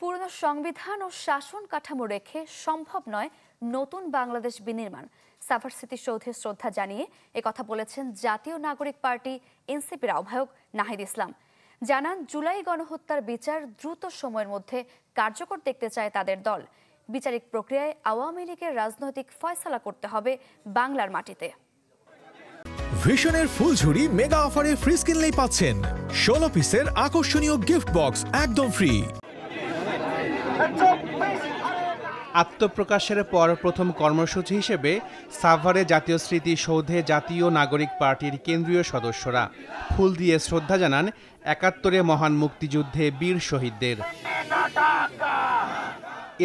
পুরনো সংবিধান ও শাসন কাঠামো রেখে সম্ভব নয় নতুন বাংলাদেশ বিনির্মাণ। সাভার স্মৃতিসৌধে শ্রদ্ধা জানিয়ে একথা বলেছেন জাতীয় নাগরিক পার্টি এনসিপির আহ্বায়ক নাহিদ ইসলাম। জানান, জুলাই গণহত্যার বিচার দ্রুত সময়ের মধ্যে কার্যকর দেখতে চায় তাদের দল। বিচারিক প্রক্রিয়ায় আওয়ামী লীগের রাজনৈতিক ফয়সালা করতে হবে বাংলার মাটিতে। ভিশনের ফুলঝুরি মেগা অফারে ফ্রিজ কিনলেই পাচ্ছেন 16 পিসের আকর্ষণীয় গিফট বক্স একদম ফ্রি। আত্মপ্রকাশের পর প্রথম কর্মসূচি হিসেবে সাভারে জাতীয় স্মৃতিসৌধে জাতীয় নাগরিক পার্টির কেন্দ্রীয় সদস্যরা ফুল দিয়ে শ্রদ্ধা জানান ৭১ মহান মুক্তিযুদ্ধে বীর শহীদদের।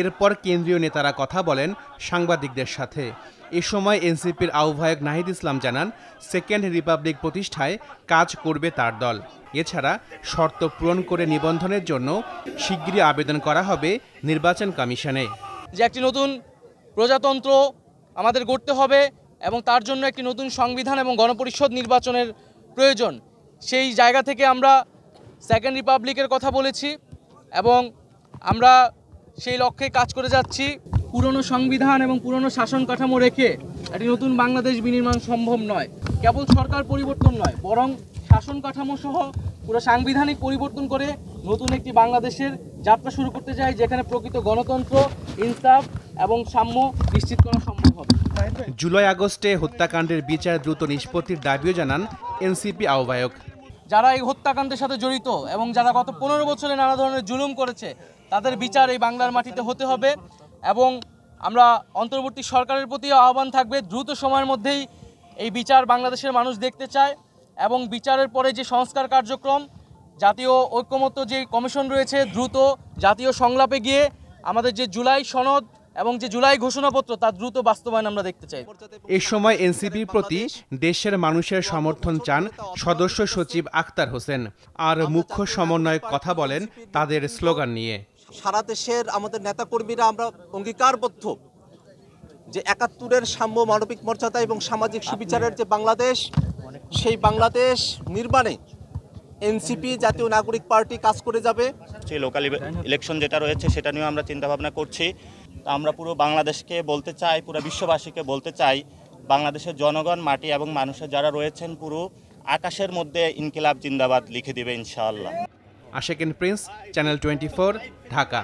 এরপর কেন্দ্রীয় নেতারা কথা বলেন সাংবাদিকদের সাথে। এ সময় এনসিপির আহ্বায়ক নাহিদ ইসলাম জানান, সেকেন্ড রিপাবলিক প্রতিষ্ঠায় কাজ করবে তার দল। এছাড়া শর্ত পূরণ করে নিবন্ধনের জন্য শিগগিরই আবেদন করা হবে নির্বাচন কমিশনে। যে একটি নতুন প্রজাতন্ত্র আমাদের গড়তে হবে এবং তার জন্য একটি নতুন সংবিধান এবং গণপরিষদ নির্বাচনের প্রয়োজন। সেই জায়গা থেকে আমরা সেকেন্ড রিপাবলিকের কথা বলেছি এবং আমরা সেই লক্ষ্যে কাজ করে যাচ্ছি। পুরনো সংবিধান এবং পুরনো শাসন কাঠামো রেখে একটি নতুন বাংলাদেশ বিনির্মাণ সম্ভব নয়। কেবল সরকার পরিবর্তন নয়, বরং শাসন কাঠামো সহ পুরো সাংবিধানিক পরিবর্তন করে নতুন একটি বাংলাদেশের যাত্রা শুরু করতে চাই, যেখানে প্রকৃত গণতন্ত্র, ইনসাফ এবং সাম্য নিশ্চিত করা সম্ভব হবে। জুলাই আগস্টে হত্যাকাণ্ডের বিচার দ্রুত নিষ্পত্তির দাবিও জানান এনসিপি আহ্বায়ক। যারা এই হত্যাকাণ্ডের সাথে জড়িত এবং যারা গত 15 বছরে নানা ধরনের জুলুম করেছে, তাদের বিচার এই বাংলার মাটিতে হতে হবে। এবং আমরা অন্তর্বর্তী সরকারের প্রতি আহ্বান থাকবে, দ্রুত সময়ের মধ্যেই এই বিচার বাংলাদেশের মানুষ দেখতে চায় এবং বিচারের পরে যে সংস্কার কার্যক্রম, জাতীয় ঐক্যমত্য যে কমিশন রয়েছে, দ্রুত জাতীয় সংলাপে গিয়ে আমাদের যে জুলাই সনদ এবং যে জুলাই ঘোষণাপত্র তার দ্রুত বাস্তবায়ন আমরা দেখতে চাই। এ সময় এনসিপির প্রতি দেশের মানুষের সমর্থন চান সদস্য সচিব আক্তার হোসেন। আর মুখ্য সমন্বয়ক কথা বলেন তাদের স্লোগান নিয়ে। সারা দেশের আমাদের নেতাকর্মীরা আমরা অঙ্গীকারবদ্ধ যে ৭১-এর সাম্য, মানবিক মর্যাদা এবং সামাজিক সুবিচারের যে বাংলাদেশ, সেই বাংলাদেশ নির্মাণে এনসিপি জাতীয় নাগরিক পার্টি কাজ করে যাবে। সেই লোকাল ইলেকশন যেটা রয়েছে সেটা নিয়েও আমরা চিন্তাভাবনা করছি। আমরা পুরো বাংলাদেশকে বলতে চাই, পুরো বিশ্ববাসীকে বলতে চাই, বাংলাদেশের জনগণ, মাটি এবং মানুষের যারা রয়েছেন, পুরো আকাশের মধ্যে ইনকিলাব জিন্দাবাদ লিখে দিবে ইনশাআল্লাহ। আশেকিন প্রিন্স, চ্যানেল 24, ঢাকা।